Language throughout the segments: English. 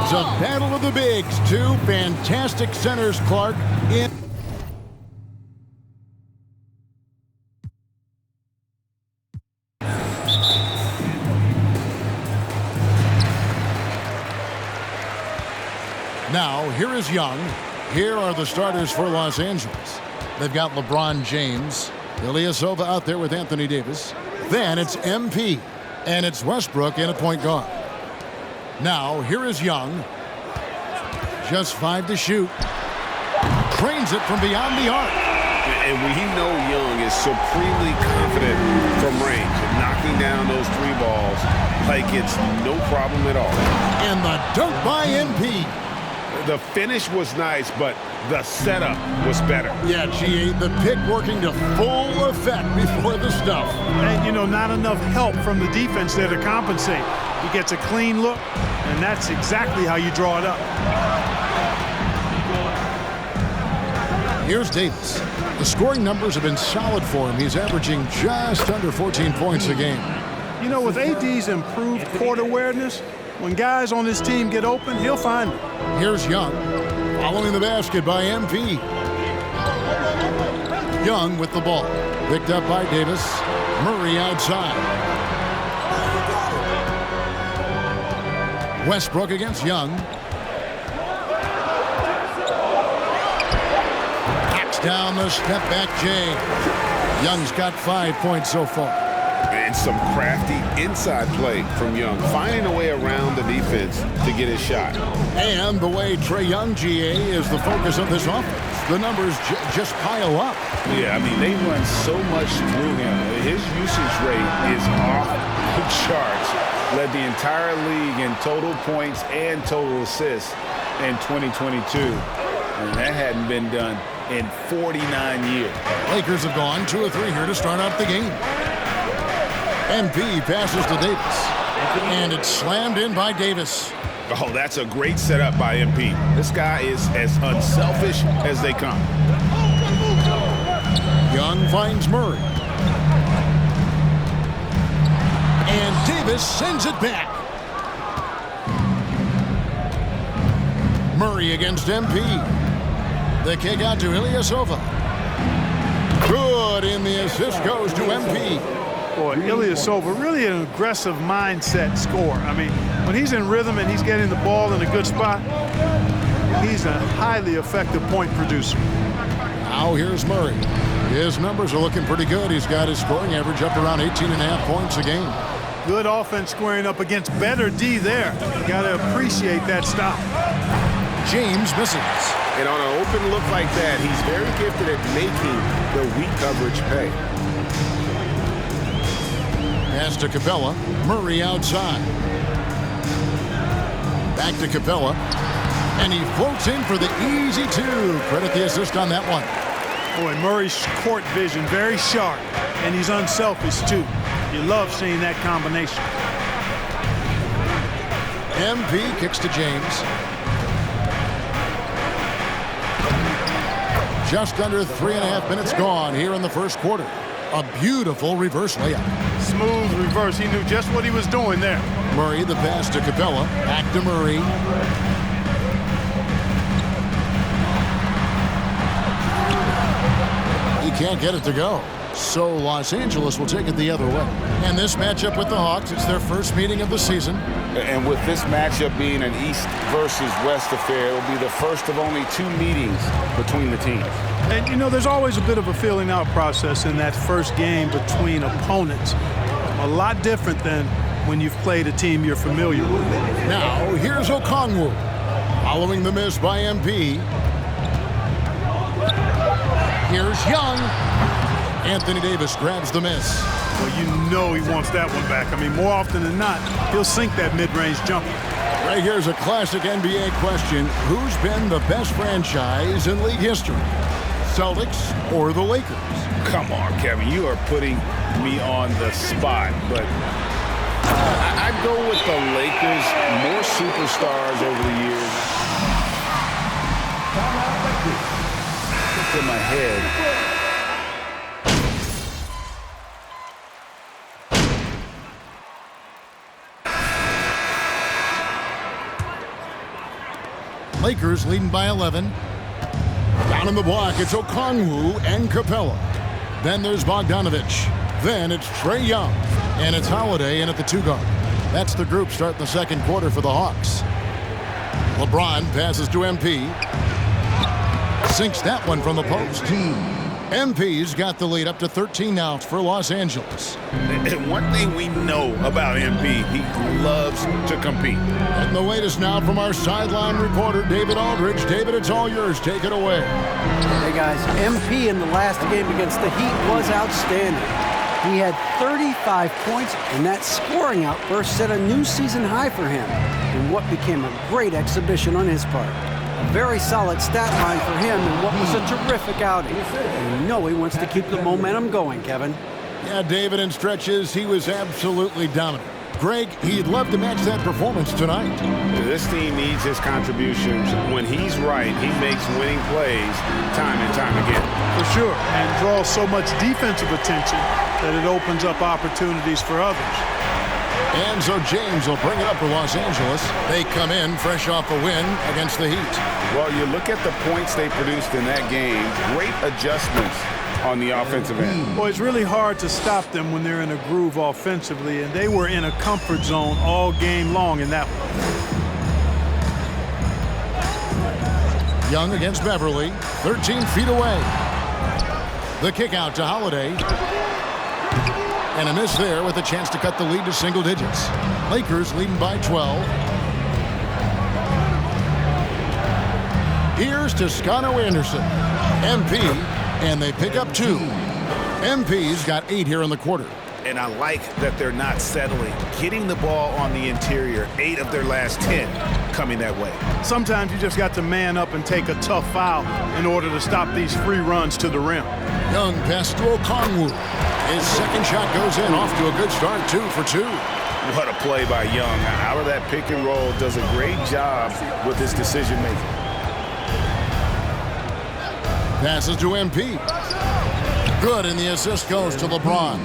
It's a battle of the bigs. Two fantastic centers, Clark. Now, here is Young. Here are the starters for Los Angeles. They've got LeBron James, Ilyasova out there with Anthony Davis. Then it's MP, and it's Westbrook in a point guard. Now, here is Young. Just 5 to shoot. Trains it from beyond the arc. And we know Young is supremely confident from range, knocking down those 3 balls like it's no problem at all. And the dunk by MP. The finish was nice, but the setup was better. Yeah, GA, the pick working to full effect before the stuff. And, you know, not enough help from the defense there to compensate. He gets a clean look, and that's exactly how you draw it up. Here's Davis. The scoring numbers have been solid for him. He's averaging just under 14 points a game. You know, with AD's improved court awareness, when guys on his team get open, he'll find them. Here's Young, following the basket by MP. Young with the ball. Picked up by Davis. Murray outside. Westbrook against Young. Backs down the step-back J. Young's got 5 points so far. And some crafty inside play from Young, finding a way around the defense to get his shot. And the way Trae Young, GA, is the focus of this offense. The numbers just pile up. Yeah, I mean, they run so much through him. His usage rate is off the charts. Led the entire league in total points and total assists in 2022. And that hadn't been done in 49 years. Lakers have gone 2 of 3 here to start out the game. MP passes to Davis. And it's slammed in by Davis. Oh, that's a great setup by MP. This guy is as unselfish as they come. Young finds Murray. And Davis sends it back. Murray against MP. The kick out to Ilyasova. Good, and the assist goes to MP. Boy, Ilyasova, really an aggressive mindset scorer. I mean, when he's in rhythm and he's getting the ball in a good spot, he's a highly effective point producer. Now here's Murray. His numbers are looking pretty good. He's got his scoring average up around 18.5 points a game. Good offense squaring up against better D there. Got to appreciate that stop. James misses. And on an open look like that, he's very gifted at making the weak coverage pay. Pass to Capella. Murray outside. Back to Capella. And he floats in for the easy 2. Credit the assist on that one. Boy, Murray's court vision very sharp. And he's unselfish, too. You love seeing that combination. MP kicks to James. Just under 3.5 minutes gone here in the first quarter. A beautiful reverse layup. Smooth reverse. He knew just what he was doing there. Murray, the pass to Capella. Back to Murray. He can't get it to go. So Los Angeles will take it the other way. And this matchup with the Hawks, it's their first meeting of the season. And with this matchup being an East versus West affair, it'll be the first of only 2 meetings between the teams. And, you know, there's always a bit of a filling out process in that first game between opponents. A lot different than when you've played a team you're familiar with. Now, here's Okongwu. Following the miss by MP. Here's Young. Anthony Davis grabs the miss. Well, you know he wants that one back. I mean, more often than not, he'll sink that mid-range jumper. Right here's a classic NBA question. Who's been the best franchise in league history? Celtics or the Lakers? Come on, Kevin. You are putting me on the spot. But I'd go with the Lakers. More superstars over the years. Look in my head. Lakers leading by 11. Down in the block, it's Okongwu and Capella. Then there's Bogdanovich. Then it's Trae Young. And it's Holiday in at the 2 guard. That's the group starting the second quarter for the Hawks. LeBron passes to MP. Sinks that one from the post. MP's got the lead up to 13 now for Los Angeles. And one thing we know about MP, he loves to compete. And the latest now from our sideline reporter, David Aldridge. David, it's all yours. Take it away. Hey, guys, MP in the last game against the Heat was outstanding. He had 35 points, and that scoring outburst set a new season high for him in what became a great exhibition on his part. A very solid stat line for him in what was a terrific outing. And you know he wants to keep the momentum going, Kevin. Yeah, David, in stretches, he was absolutely dominant. Greg, he'd love to match that performance tonight. This team needs his contributions. When he's right, he makes winning plays time and time again. For sure, and draws so much defensive attention that it opens up opportunities for others. And so James will bring it up for Los Angeles. They come in fresh off a win against the Heat. Well, you look at the points they produced in that game, great adjustments on the offensive end. Well, it's really hard to stop them when they're in a groove offensively, and they were in a comfort zone all game long in that one. Young against Beverly, 13 feet away. The kick out to Holiday. And a miss there with a chance to cut the lead to single digits. Lakers leading by 12. Here's Toscano Anderson. MP, and they pick up 2. MP's got 8 here in the quarter. And I like that they're not settling, getting the ball on the interior. 8 of their last 10 coming that way. Sometimes you just got to man up and take a tough foul in order to stop these free runs to the rim. Young pass to Okongwu. His second shot goes in, off to a good start, 2 for 2. What a play by Young. Out of that pick and roll, does a great job with his decision making. Passes to MP. Good, and the assist goes to LeBron.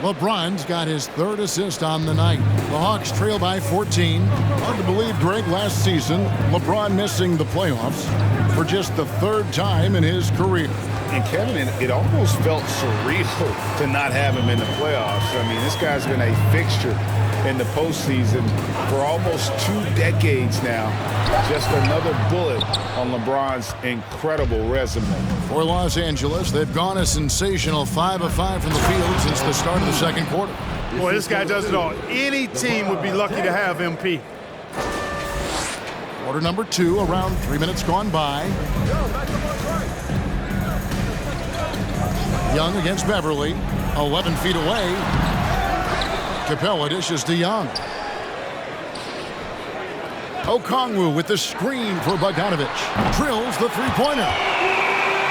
LeBron's got his 3rd assist on the night. The Hawks trail by 14. Hard to believe, Greg, last season, LeBron missing the playoffs for just the 3rd time in his career. And Kevin, it almost felt surreal to not have him in the playoffs. I mean, this guy's been a fixture in the postseason for almost 2 decades now. Just another bullet on LeBron's incredible resume. For Los Angeles, they've gone a sensational 5 of 5 from the field since the start of the second quarter. Boy, this guy does it all. Any team would be lucky to have MP. Quarter number 2, around 3 minutes gone by. Young against Beverly, 11 feet away. Capella dishes to Young. Okongwu with the screen for Bogdanovich. Drills the three-pointer.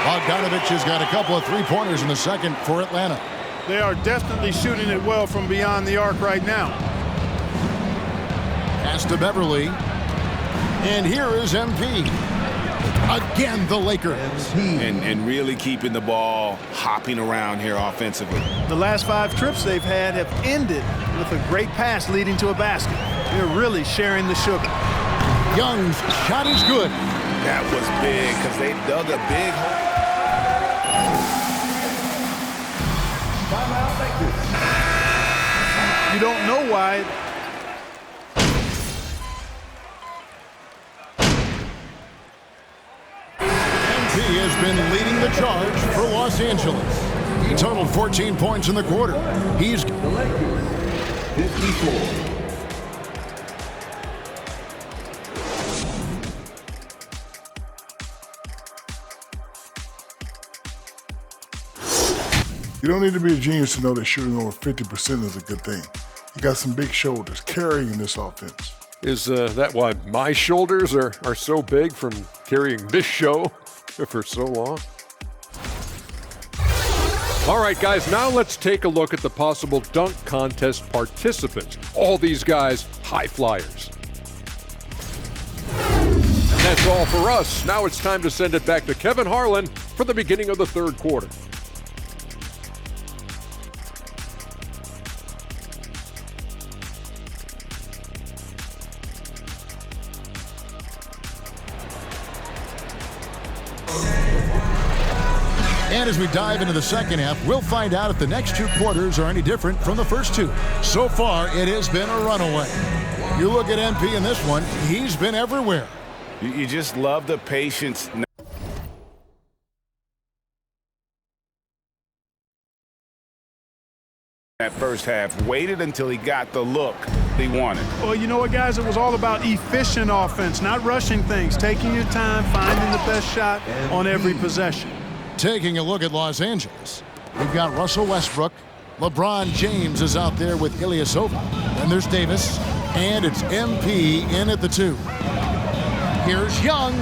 Bogdanovich has got a couple of three-pointers in the second for Atlanta. They are definitely shooting it well from beyond the arc right now. Pass to Beverly. And here is MP. Again, the Lakers. And really keeping the ball hopping around here offensively. The last 5 trips they've had have ended with a great pass leading to a basket. They're really sharing the sugar. Young's shot is good. That was big because they dug a big hole. You don't know why. He has been leading the charge for Los Angeles. He totaled 14 points in the quarter. He's the Lakers, 54. You don't need to be a genius to know that shooting over 50% is a good thing. You got some big shoulders carrying this offense. Is that why my shoulders are so big from carrying this show for so long? All right, guys, now let's take a look at the possible dunk contest participants. All these guys, high flyers. And that's all for us. Now it's time to send it back to Kevin Harlan for the beginning of the third quarter. And as we dive into the second half, we'll find out if the next two quarters are any different from the first two. So far, it has been a runaway. You look at MP in this one, he's been everywhere. You just love the patience. That first half, waited until he got the look he wanted. Well, you know what, guys? It was all about efficient offense, not rushing things, taking your time, finding the best shot on every possession. Taking a look at Los Angeles, we've got Russell Westbrook. LeBron James is out there with Ilyasova. Then there's Davis, and it's MP in at the 2. Here's Young.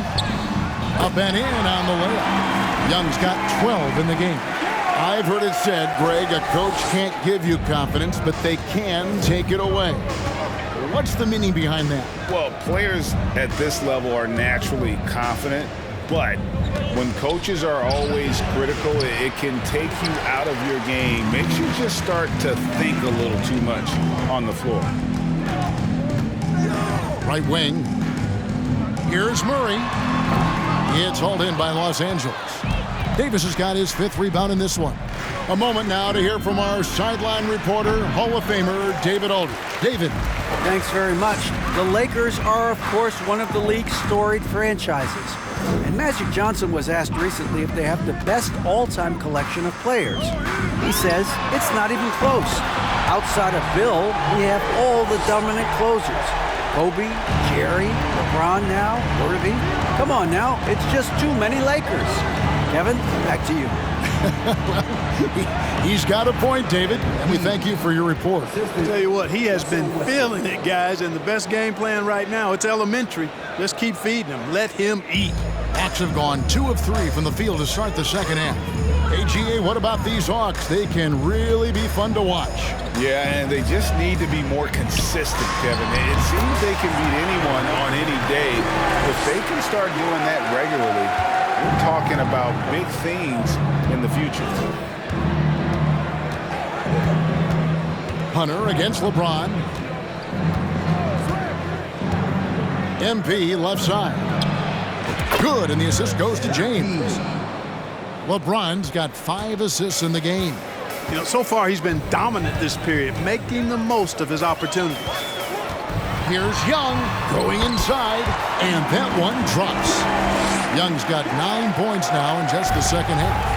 Up and in on the layup. Young's got 12 in the game. I've heard it said, Greg, a coach can't give you confidence, but they can take it away. What's the meaning behind that? Well, players at this level are naturally confident, but when coaches are always critical, it can take you out of your game. Makes you just start to think a little too much on the floor. Right wing. Here's Murray. It's hauled in by Los Angeles. Davis has got his 5th rebound in this one. A moment now to hear from our sideline reporter, Hall of Famer David Aldridge. David. Thanks very much. The Lakers are, of course, one of the league's storied franchises. And Magic Johnson was asked recently if they have the best all-time collection of players. He says it's not even close. Outside of Bill, we have all the dominant closers. Kobe, Jerry, LeBron now, Worthy. Come on now, it's just too many Lakers. Kevin, back to you. He's got a point, David, and we thank you for your report. I'll tell you what, he has been feeling it, guys, and the best game plan right now, it's elementary. Just keep feeding him. Let him eat. Hawks have gone 2 of 3 from the field to start the second half. AGA, what about these Hawks? They can really be fun to watch. Yeah, and they just need to be more consistent, Kevin. It seems they can beat anyone on any day. If they can start doing that regularly, we're talking about big things in the future. Hunter against LeBron. MP left side. Good, and the assist goes to James. LeBron's got 5 assists in the game. You know, so far he's been dominant this period, making the most of his opportunities. Here's Young going inside, and that one drops. Young's got 9 points now in just the second half.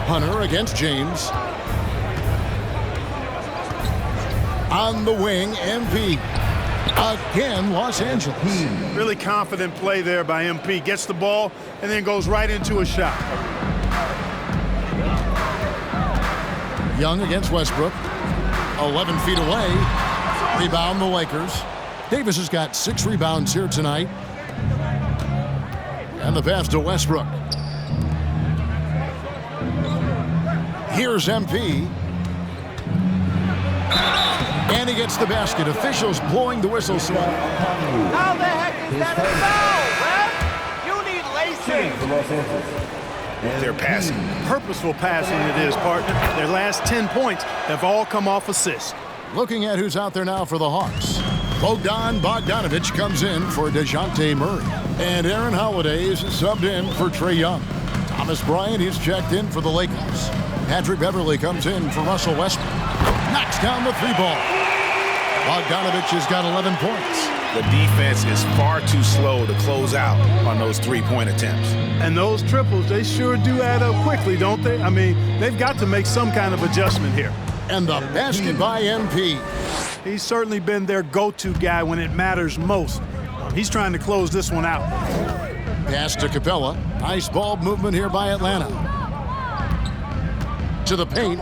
Hunter against James. On the wing, MP. Again, Los Angeles. Really confident play there by MP. Gets the ball and then goes right into a shot. Young against Westbrook. 11 feet away. Rebound the Lakers. Davis has got 6 rebounds here tonight. And the pass to Westbrook. Here's MP. And he gets the basket. Officials blowing the whistle. How the heck is that a foul, ref? You need laces. They're passing. Purposeful passing it is, partner. Their last 10 points have all come off assists. Looking at who's out there now for the Hawks. Bogdanovich comes in for DeJounte Murray. And Aaron Holiday is subbed in for Trae Young. Thomas Bryant is checked in for the Lakers. Patrick Beverly comes in for Russell Westbrook. Knocks down the 3-ball. Bogdanovich has got 11 points. The defense is far too slow to close out on those 3-point attempts. And those triples, they sure do add up quickly, don't they? I mean, they've got to make some kind of adjustment here. And the basket by MP. He's certainly been their go-to guy when it matters most. He's trying to close this one out. Pass to Capella. Nice ball movement here by Atlanta. To the paint.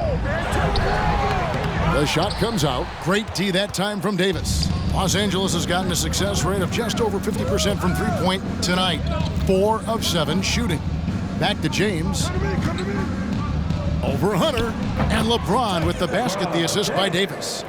The shot comes out. Great D that time from Davis. Los Angeles has gotten a success rate of just over 50% from three-point tonight. 4 of 7 shooting. Back to James. Over Hunter. And LeBron with the basket, the assist by Davis.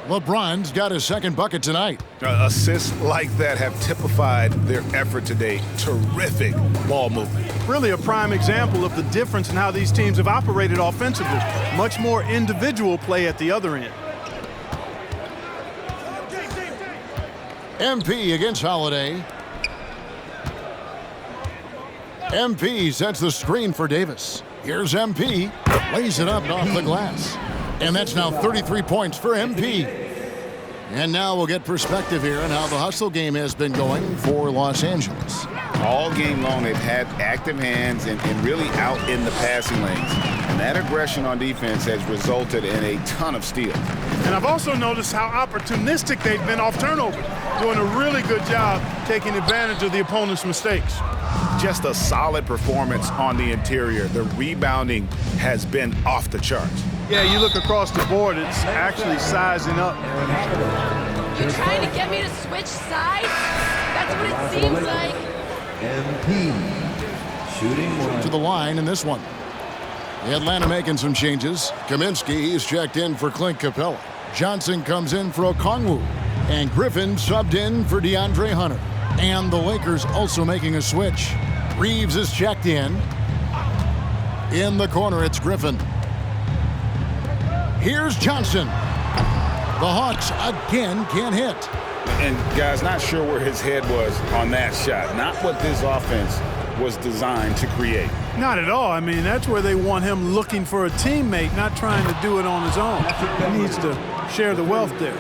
LeBron's got his second bucket tonight. Assists like that have typified their effort today. Terrific ball movement. Really a prime example of the difference in how these teams have operated offensively. Much more individual play at the other end. MP against Holiday. MP sets the screen for Davis. Here's MP. Lays it up and off the glass. And that's now 33 points for MP. And now we'll get perspective here on how the hustle game has been going for Los Angeles. All game long, they've had active hands and really out in the passing lanes. And that aggression on defense has resulted in a ton of steals. And I've also noticed how opportunistic they've been off turnover, doing a really good job taking advantage of the opponent's mistakes. Just a solid performance on the interior. The rebounding has been off the charts. Yeah, you look across the board, it's actually sizing up. You trying to get me to switch sides? That's what it seems like. MP shooting one. To the line in this one. Atlanta making some changes. Kaminsky, he's checked in for Clint Capella. Johnson comes in for Okongwu. And Griffin subbed in for DeAndre Hunter. And the Lakers also making a switch. Reeves is checked in. In the corner, it's Griffin. Here's Johnson. The Hawks again can't hit. And guys, not sure where his head was on that shot. Not what this offense was designed to create. Not at all. I mean, that's where they want him looking for a teammate, not trying to do it on his own. He needs to share the wealth there.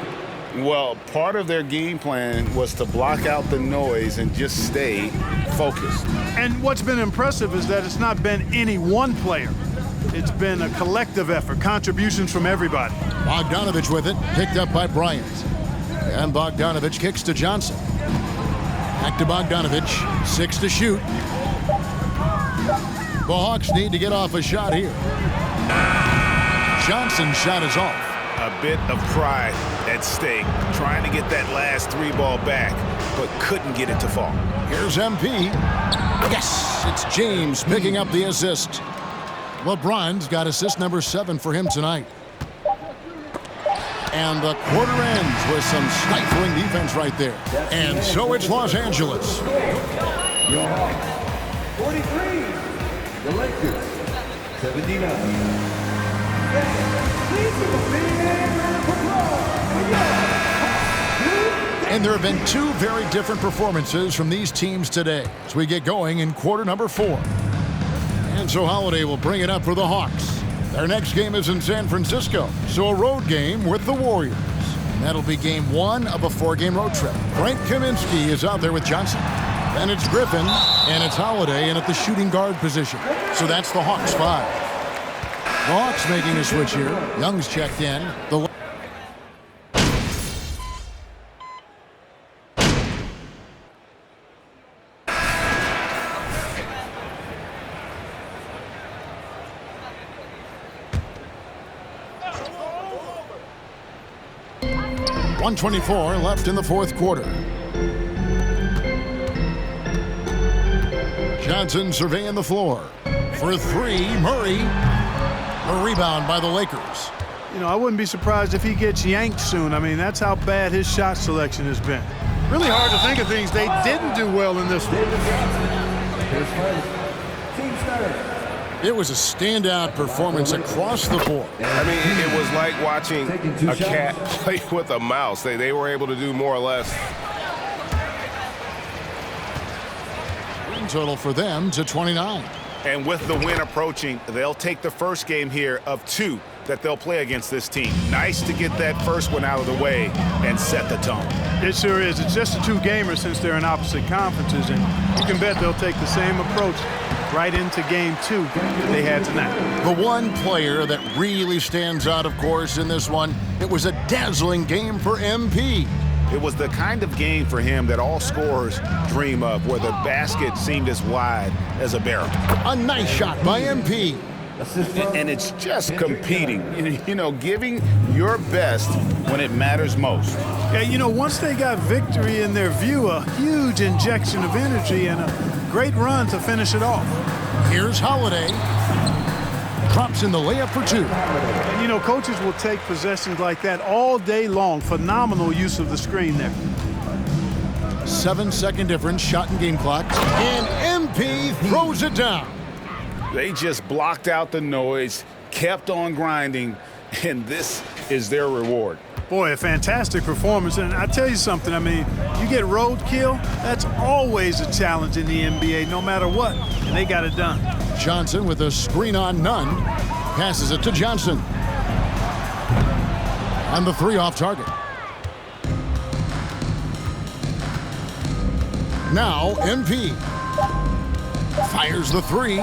Well, part of their game plan was to block out the noise and just stay focused. And what's been impressive is that it's not been any one player. It's been a collective effort, contributions from everybody. Bogdanovich with it, picked up by Bryant. And Bogdanovich kicks to Johnson. Back to Bogdanovich, 6 to shoot. The Hawks need to get off a shot here. Johnson's shot is off. A bit of pride at stake, trying to get that last 3-ball back, but couldn't get it to fall. Here's MP. Yes, it's James picking up the assist. LeBron's got assist number 7 for him tonight. And the quarter ends with some stifling defense right there. And so it's Los Angeles. 43. The Lakers. 79. And there have been 2 very different performances from these teams today as we get going in quarter number 4. And so Holiday will bring it up for the Hawks. Their next game is in San Francisco, so a road game with the Warriors. And that'll be game 1 of a 4-game road trip. Frank Kaminsky is out there with Johnson. Then it's Griffin, and it's Holiday in at the shooting guard position. So that's the Hawks 5. The Hawks making a switch here. Young's checked in. The .124 left in the 4th quarter. Johnson surveying the floor. For 3, Murray. A rebound by the Lakers. You know, I wouldn't be surprised if he gets yanked soon. I mean, that's how bad his shot selection has been. Really hard to think of things they didn't do well in this one. It was a standout performance across the board. I mean, it was like watching a cat play with a mouse. They were able to do more or less. Win total for them to 29. And with the win approaching, they'll take the first game here of 2 that they'll play against this team. Nice to get that first one out of the way and set the tone. It sure is. It's just a 2-gamer since they're in opposite conferences, and you can bet they'll take the same approach right into game 2 that they had tonight. The one player that really stands out, of course, in this one, it was a dazzling game for MP. It was the kind of game for him that all scorers dream of, where the basket seemed as wide as a barrel. A nice shot by MP. And it's just competing, you know, giving your best when it matters most. Yeah, you know, once they got victory in their view, a huge injection of energy and a great run to finish it off. Here's Holiday. Drops in the layup for 2. And, you know, coaches will take possessions like that all day long. Phenomenal use of the screen there. 7-second difference, shot and game clock. And MP throws it down. They just blocked out the noise, kept on grinding, and this is their reward. Boy, a fantastic performance. And I tell you something, I mean, you get roadkill, that's always a challenge in the NBA, no matter what. And they got it done. Johnson with a screen on none. Passes it to Johnson. And the three off target. Now MP. Fires the three.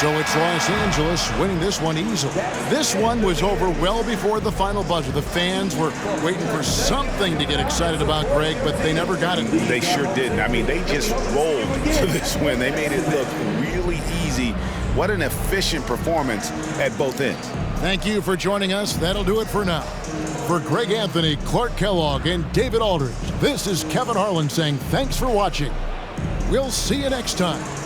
So it's Los Angeles winning this one easily. This one was over well before the final buzzer. The fans were waiting for something to get excited about, Greg, but they never got it. They sure didn't. I mean, they just rolled to this win. They made it look really easy. What an efficient performance at both ends. Thank you for joining us. That'll do it for now. For Greg Anthony, Clark Kellogg, and David Aldridge, this is Kevin Harlan saying thanks for watching. We'll see you next time.